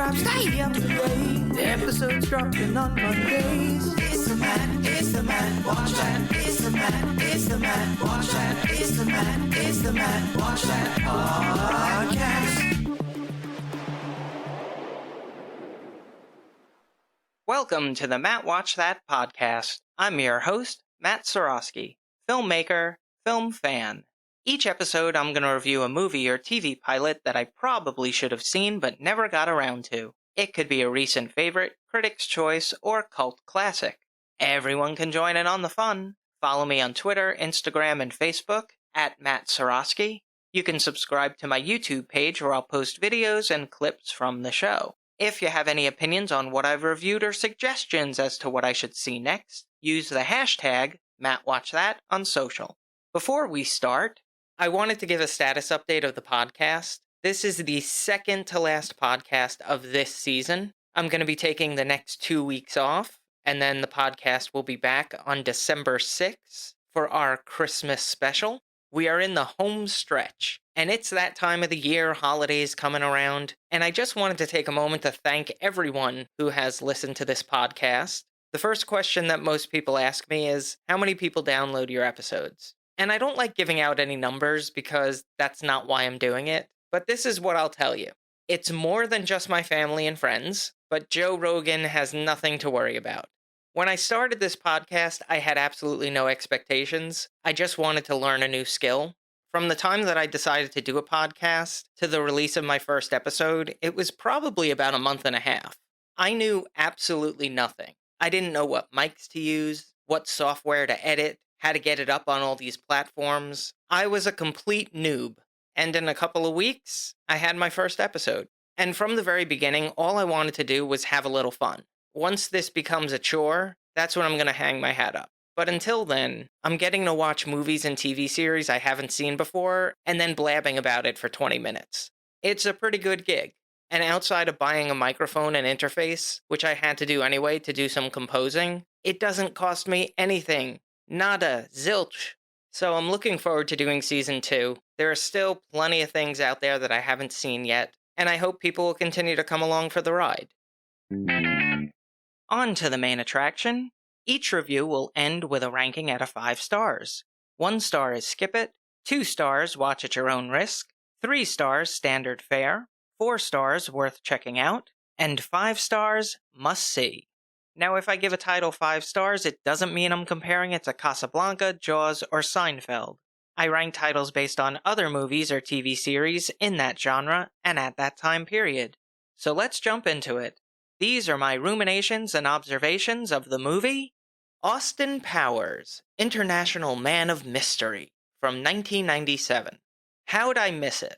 subscribe, stay up to date. The episodes dropping on Mondays. It's the Matt, watch that. It's the Matt, watch that. It's the Matt, watch that podcast. Welcome to the Matt Watch That podcast. I'm your host, Matt Seroski, filmmaker, film fan. Each episode, I'm going to review a movie or TV pilot that I probably should have seen but never got around to. It could be a recent favorite, critic's choice, or cult classic. Everyone can join in on the fun. Follow me on Twitter, Instagram, and Facebook at Matt Seroski. You can subscribe to my YouTube page where I'll post videos and clips from the show. If you have any opinions on what I've reviewed or suggestions as to what I should see next, use the hashtag MattWatchThat on social. Before we start, I wanted to give a status update of the podcast. This is the second to last podcast of this season. I'm going to be taking the next 2 weeks off, and then the podcast will be back on December 6th for our Christmas special. We are in the home stretch, and it's that time of the year, holidays coming around, and I just wanted to take a moment to thank everyone who has listened to this podcast. The first question that most people ask me is, how many people download your episodes? And I don't like giving out any numbers because that's not why I'm doing it, but this is what I'll tell you. It's more than just my family and friends, but Joe Rogan has nothing to worry about. When I started this podcast, I had absolutely no expectations. I just wanted to learn a new skill. From the time that I decided to do a podcast to the release of my first episode, it was probably about a month and a half. I knew absolutely nothing. I didn't know what mics to use, what software to edit, how to get it up on all these platforms. I was a complete noob. And in a couple of weeks, I had my first episode. And from the very beginning, all I wanted to do was have a little fun. Once this becomes a chore, that's when I'm going to hang my hat up. But until then, I'm getting to watch movies and TV series I haven't seen before, and then blabbing about it for 20 minutes. It's a pretty good gig. And outside of buying a microphone and interface, which I had to do anyway to do some composing, it doesn't cost me anything. Nada. Zilch. So I'm looking forward to doing season 2. There are still plenty of things out there that I haven't seen yet, and I hope people will continue to come along for the ride. On to the main attraction. Each review will end with a ranking out of 5 stars. 1 star is skip it, 2 stars watch at your own risk, 3 stars standard fare, 4 stars worth checking out, and 5 stars must see. Now if I give a title 5 stars, it doesn't mean I'm comparing it to Casablanca, Jaws, or Seinfeld. I rank titles based on other movies or TV series in that genre and at that time period. So let's jump into it. These are my ruminations and observations of the movie Austin Powers, International Man of Mystery, from 1997. How'd I miss it?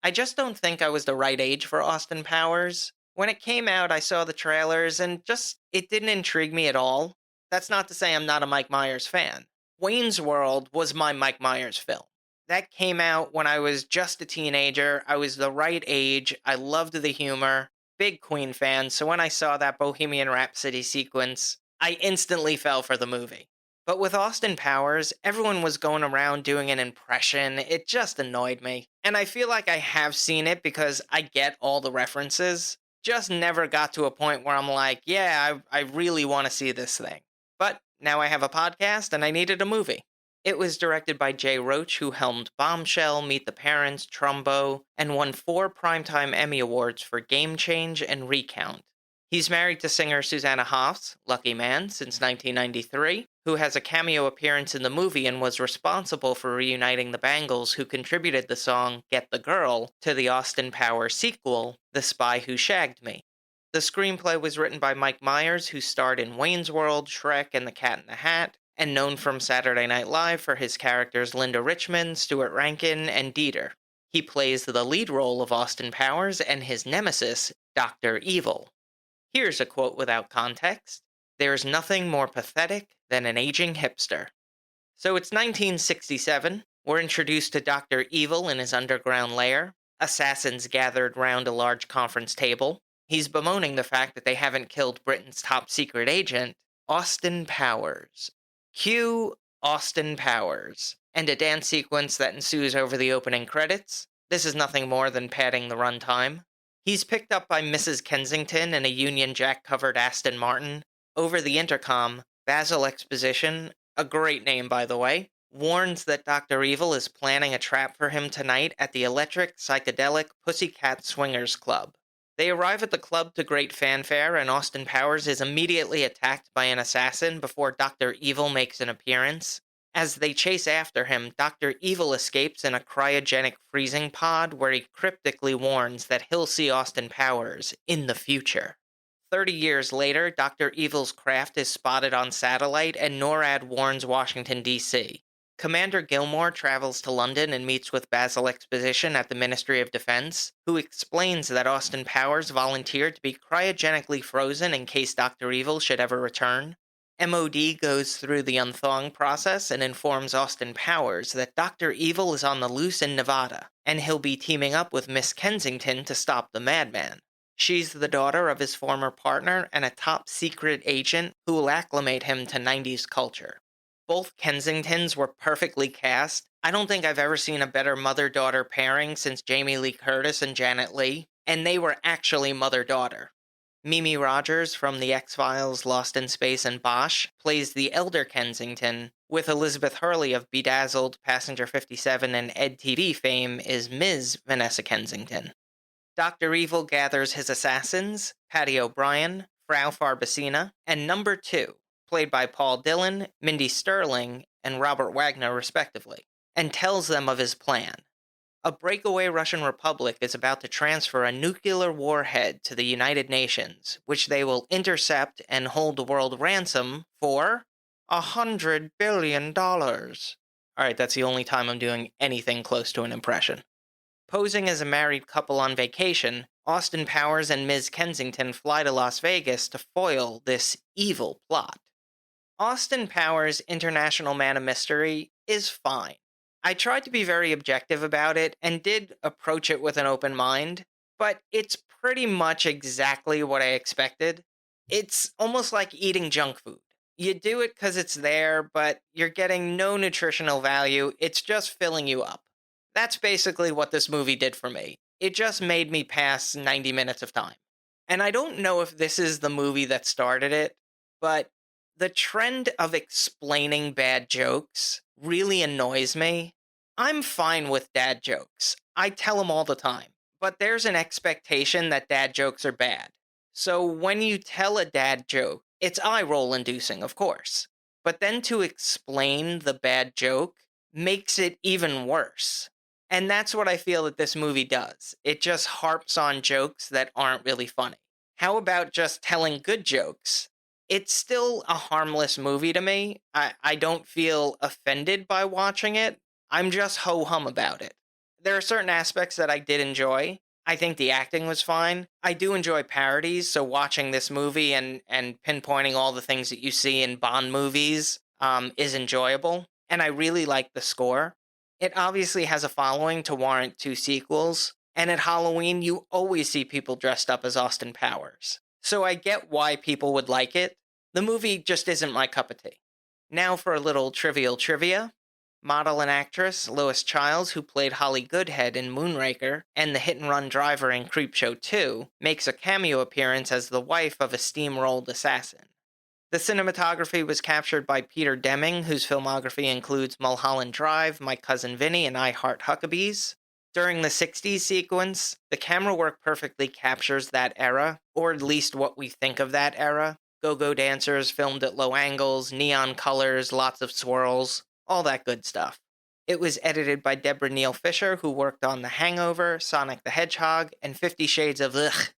I just don't think I was the right age for Austin Powers. When it came out, I saw the trailers and it didn't intrigue me at all. That's not to say I'm not a Mike Myers fan. Wayne's World was my Mike Myers film. That came out when I was just a teenager. I was the right age. I loved the humor. Big Queen fan, so when I saw that Bohemian Rhapsody sequence, I instantly fell for the movie. But with Austin Powers, everyone was going around doing an impression. It just annoyed me. And I feel like I have seen it because I get all the references. Just never got to a point where I'm like, yeah, I really want to see this thing. But now I have a podcast and I needed a movie. It was directed by Jay Roach, who helmed Bombshell, Meet the Parents, Trumbo, and won 4 Primetime Emmy Awards for Game Change and Recount. He's married to singer Susanna Hoffs, Lucky Man, since 1993, who has a cameo appearance in the movie and was responsible for reuniting the Bangles, who contributed the song Get the Girl to the Austin Powers sequel, The Spy Who Shagged Me. The screenplay was written by Mike Myers, who starred in Wayne's World, Shrek, and The Cat in the Hat, and known from Saturday Night Live for his characters Linda Richmond, Stuart Rankin, and Dieter. He plays the lead role of Austin Powers and his nemesis, Dr. Evil. Here's a quote without context. "There's nothing more pathetic than an aging hipster." So it's 1967. We're introduced to Dr. Evil in his underground lair. Assassins gathered round a large conference table. He's bemoaning the fact that they haven't killed Britain's top secret agent, Austin Powers. Cue Austin Powers, and a dance sequence that ensues over the opening credits. This is nothing more than padding the runtime. He's picked up by Mrs. Kensington in a Union Jack-covered Aston Martin. Over the intercom, Basil Exposition, a great name by the way, warns that Dr. Evil is planning a trap for him tonight at the Electric Psychedelic Pussycat Swingers Club. They arrive at the club to great fanfare, and Austin Powers is immediately attacked by an assassin before Dr. Evil makes an appearance. As they chase after him, Dr. Evil escapes in a cryogenic freezing pod where he cryptically warns that he'll see Austin Powers in the future. 30 years later, Dr. Evil's craft is spotted on satellite, and NORAD warns Washington, D.C. Commander Gilmore travels to London and meets with Basil Exposition at the Ministry of Defense, who explains that Austin Powers volunteered to be cryogenically frozen in case Dr. Evil should ever return. MOD goes through the unthawing process and informs Austin Powers that Dr. Evil is on the loose in Nevada, and he'll be teaming up with Miss Kensington to stop the madman. She's the daughter of his former partner and a top-secret agent who will acclimate him to 90s culture. Both Kensingtons were perfectly cast. I don't think I've ever seen a better mother-daughter pairing since Jamie Lee Curtis and Janet Leigh, and they were actually mother-daughter. Mimi Rogers from The X-Files, Lost in Space, and Bosch plays the elder Kensington, with Elizabeth Hurley of Bedazzled, Passenger 57, and EdTV fame is Ms. Vanessa Kensington. Dr. Evil gathers his assassins, Patty O'Brien, Frau Farbacina, and Number 2, played by Paul Dillon, Mindy Sterling, and Robert Wagner respectively, and tells them of his plan. A breakaway Russian republic is about to transfer a nuclear warhead to the United Nations, which they will intercept and hold the world ransom for $100 billion. Alright, that's the only time I'm doing anything close to an impression. Posing as a married couple on vacation, Austin Powers and Ms. Kensington fly to Las Vegas to foil this evil plot. Austin Powers' International Man of Mystery is fine. I tried to be very objective about it and did approach it with an open mind, but it's pretty much exactly what I expected. It's almost like eating junk food. You do it because it's there, but you're getting no nutritional value, it's just filling you up. That's basically what this movie did for me. It just made me pass 90 minutes of time. And I don't know if this is the movie that started it, but the trend of explaining bad jokes really annoys me. I'm fine with dad jokes. I tell them all the time. But there's an expectation that dad jokes are bad. So when you tell a dad joke, it's eye-roll inducing, of course. But then to explain the bad joke makes it even worse. And that's what I feel that this movie does. It just harps on jokes that aren't really funny. How about just telling good jokes? It's still a harmless movie to me. I don't feel offended by watching it. I'm just ho-hum about it. There are certain aspects that I did enjoy. I think the acting was fine. I do enjoy parodies, so watching this movie and pinpointing all the things that you see in Bond movies is enjoyable. And I really like the score. It obviously has a following to warrant 2 sequels. And at Halloween, you always see people dressed up as Austin Powers. So I get why people would like it. The movie just isn't my cup of tea. Now for a little trivial trivia. Model and actress Lois Chiles, who played Holly Goodhead in Moonraker and the hit-and-run driver in Creepshow 2, makes a cameo appearance as the wife of a steamrolled assassin. The cinematography was captured by Peter Deming, whose filmography includes Mulholland Drive, My Cousin Vinny, and I Heart Huckabees. During the 60s sequence, the camera work perfectly captures that era, or at least what we think of that era. Go-go dancers filmed at low angles, neon colors, lots of swirls, all that good stuff. It was edited by Deborah Neal Fisher, who worked on The Hangover, Sonic the Hedgehog, and 50 Shades of Ugh.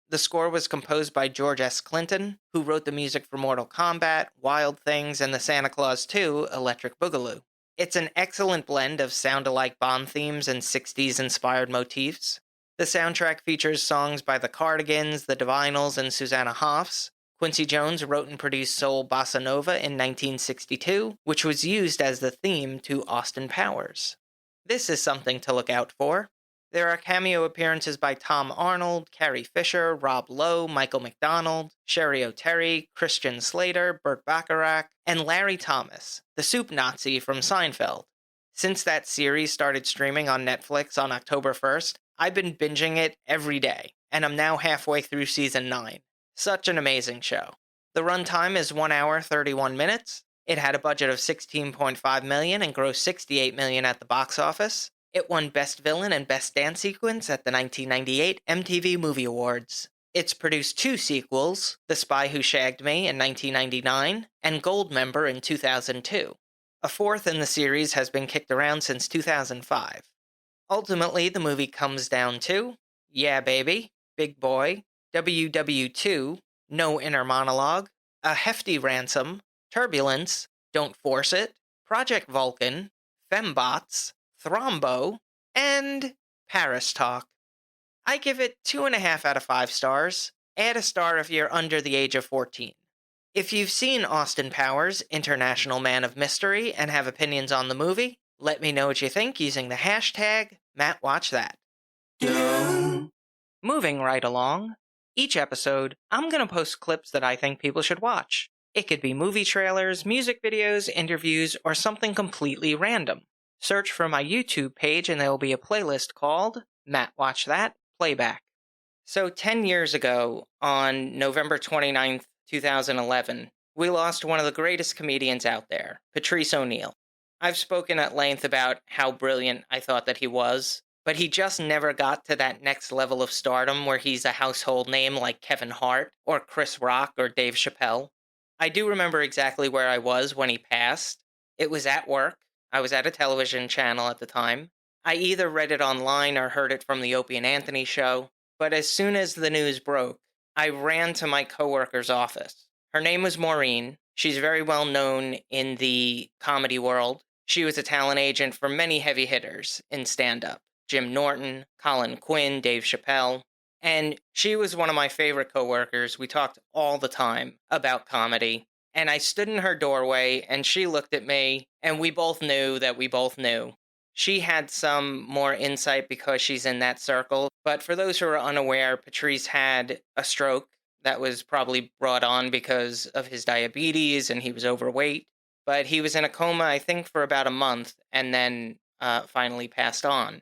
The score was composed by George S. Clinton, who wrote the music for Mortal Kombat, Wild Things, and the Santa Claus 2 Electric Boogaloo. It's an excellent blend of sound-alike Bond themes and 60s-inspired motifs. The soundtrack features songs by the Cardigans, the Divinyls, and Susanna Hoffs. Quincy Jones wrote and produced Soul Bossa Nova in 1962, which was used as the theme to Austin Powers. This is something to look out for. There are cameo appearances by Tom Arnold, Carrie Fisher, Rob Lowe, Michael McDonald, Sherry O'Terry, Christian Slater, Burt Bacharach, and Larry Thomas, the soup Nazi from Seinfeld. Since that series started streaming on Netflix on October 1st, I've been binging it every day, and I'm now halfway through season 9. Such an amazing show. The runtime is 1 hour 31 minutes. It had a budget of $16.5 million and grossed $68 million at the box office. It won Best Villain and Best Dance Sequence at the 1998 MTV Movie Awards. It's produced 2 sequels, The Spy Who Shagged Me in 1999 and Goldmember in 2002. A 4th in the series has been kicked around since 2005. Ultimately, the movie comes down to Yeah Baby, Big Boy, WW2, No Inner Monologue, A Hefty Ransom, Turbulence, Don't Force It, Project Vulcan, Fembots, Thrombo, and Paris Talk. I give it 2.5 out of 5 stars. Add a star if you're under the age of 14. If you've seen Austin Powers, International Man of Mystery, and have opinions on the movie, let me know what you think using the hashtag MattWatchThat. Moving right along, each episode, I'm going to post clips that I think people should watch. It could be movie trailers, music videos, interviews, or something completely random. Search for my YouTube page and there will be a playlist called Matt Watch That Playback. So 10 years ago, on November 29th, 2011, we lost one of the greatest comedians out there, Patrice O'Neil. I've spoken at length about how brilliant I thought that he was, but he just never got to that next level of stardom where he's a household name like Kevin Hart, or Chris Rock, or Dave Chappelle. I do remember exactly where I was when he passed. It was at work. I was at a television channel at the time. I either read it online or heard it from the Opie and Anthony show, but as soon as the news broke, I ran to my coworker's office. Her name was Maureen. She's very well known in the comedy world. She was a talent agent for many heavy hitters in stand-up. Jim Norton, Colin Quinn, Dave Chappelle. And she was one of my favorite coworkers. We talked all the time about comedy. And I stood in her doorway, and she looked at me, and we both knew that we both knew. She had some more insight because she's in that circle. But for those who are unaware, Patrice had a stroke that was probably brought on because of his diabetes, and he was overweight. But he was in a coma, I think, for about a month, and then finally passed on.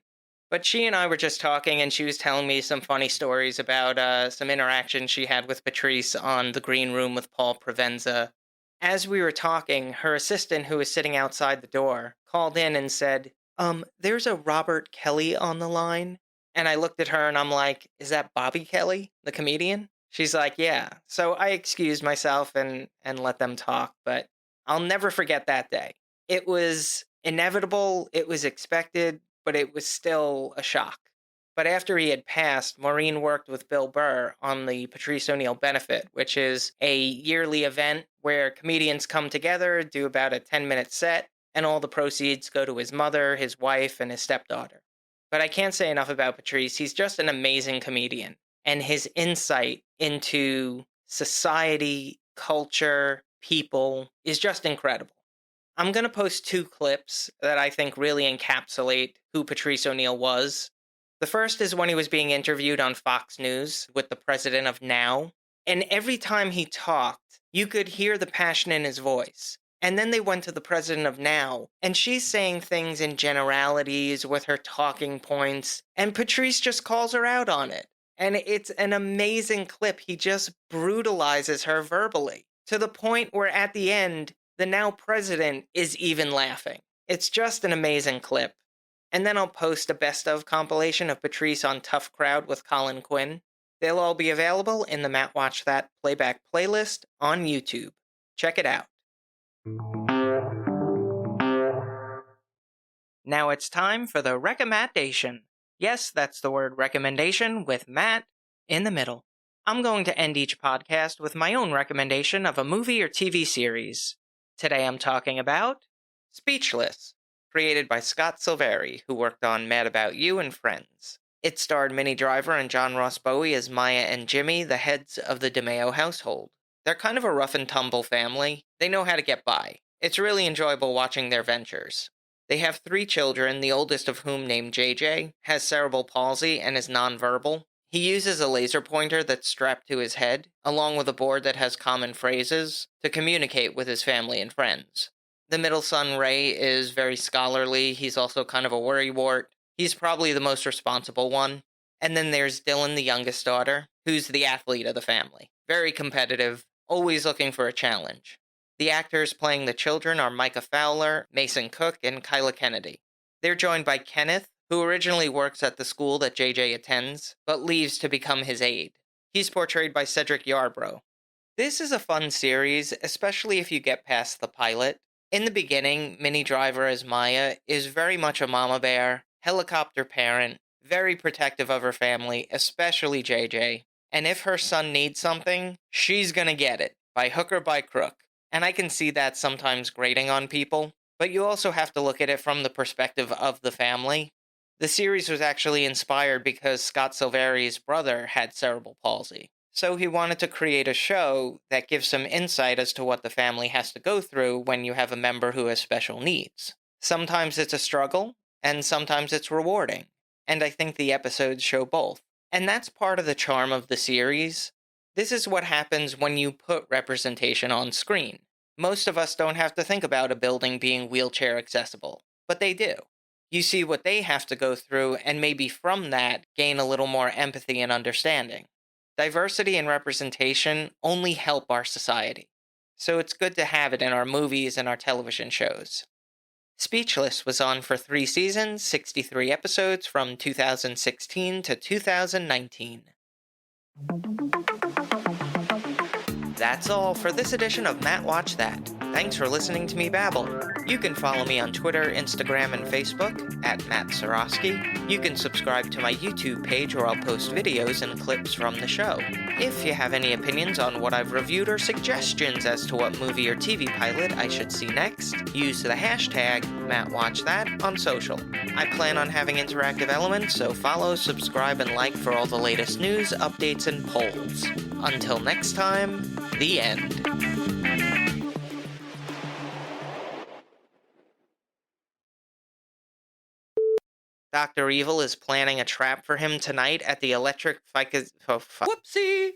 But she and I were just talking, and she was telling me some funny stories about some interactions she had with Patrice on the green room with Paul Provenza. As we were talking, her assistant, who was sitting outside the door, called in and said, there's a Robert Kelly on the line. And I looked at her and I'm like, is that Bobby Kelly, the comedian? She's like, yeah. So I excused myself and let them talk, but I'll never forget that day. It was inevitable, it was expected, but it was still a shock. But after he had passed, Maureen worked with Bill Burr on the Patrice O'Neil Benefit, which is a yearly event where comedians come together, do about a 10-minute set, and all the proceeds go to his mother, his wife, and his stepdaughter. But I can't say enough about Patrice. He's just an amazing comedian. And his insight into society, culture, people is just incredible. I'm going to post 2 clips that I think really encapsulate who Patrice O'Neil was. The first is when he was being interviewed on Fox News with the president of Now. And every time he talked, you could hear the passion in his voice. And then they went to the president of Now, and she's saying things in generalities with her talking points, and Patrice just calls her out on it. And it's an amazing clip. He just brutalizes her verbally, to the point where at the end, the Now president is even laughing. It's just an amazing clip. And then I'll post a best of compilation of Patrice on Tough Crowd with Colin Quinn. They'll all be available in the Matt Watch That Playback playlist on YouTube. Check it out. Now it's time for the recommendation. Yes, that's the word recommendation with Matt in the middle. I'm going to end each podcast with my own recommendation of a movie or TV series. Today I'm talking about Speechless, created by Scott Silveri, who worked on Mad About You and Friends. It starred Minnie Driver and John Ross Bowie as Maya and Jimmy, the heads of the DeMeo household. They're kind of a rough and tumble family. They know how to get by. It's really enjoyable watching their ventures. They have 3 children, the oldest of whom, named JJ, has cerebral palsy and is nonverbal. He uses a laser pointer that's strapped to his head, along with a board that has common phrases, to communicate with his family and friends. The middle son, Ray, is very scholarly. He's also kind of a worrywart. He's probably the most responsible one. And then there's Dylan, the youngest daughter, who's the athlete of the family. Very competitive, always looking for a challenge. The actors playing the children are Micah Fowler, Mason Cook, and Kyla Kennedy. They're joined by Kenneth, who originally works at the school that JJ attends, but leaves to become his aide. He's portrayed by Cedric Yarbrough. This is a fun series, especially if you get past the pilot. In the beginning, Minnie Driver as Maya is very much a mama bear, helicopter parent, very protective of her family, especially JJ. And if her son needs something, she's gonna get it, by hook or by crook. And I can see that sometimes grating on people, but you also have to look at it from the perspective of the family. The series was actually inspired because Scott Silveri's brother had cerebral palsy. So he wanted to create a show that gives some insight as to what the family has to go through when you have a member who has special needs. Sometimes it's a struggle, and sometimes it's rewarding. And I think the episodes show both. And that's part of the charm of the series. This is what happens when you put representation on screen. Most of us don't have to think about a building being wheelchair accessible, but they do. You see what they have to go through, and maybe from that, gain a little more empathy and understanding. Diversity and representation only help our society, so it's good to have it in our movies and our television shows. Speechless was on for 3 seasons, 63 episodes from 2016 to 2019. That's all for this edition of Matt Watch That. Thanks for listening to me babble. You can follow me on Twitter, Instagram, and Facebook at Matt Seroski. You can subscribe to my YouTube page where I'll post videos and clips from the show. If you have any opinions on what I've reviewed or suggestions as to what movie or TV pilot I should see next, use the hashtag MattWatchThat on social. I plan on having interactive elements, so follow, subscribe, and like for all the latest news, updates, and polls. Until next time, the end. Dr. Evil is planning a trap for him tonight at the electric Whoopsie!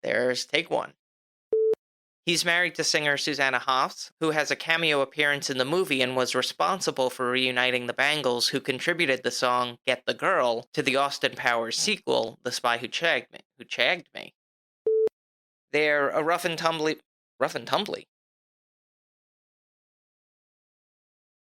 There's take 1. He's married to singer Susanna Hoffs, who has a cameo appearance in the movie and was responsible for reuniting the Bangles, who contributed the song Get the Girl to the Austin Powers sequel, The Spy Who Shagged Me. They're a rough and tumbly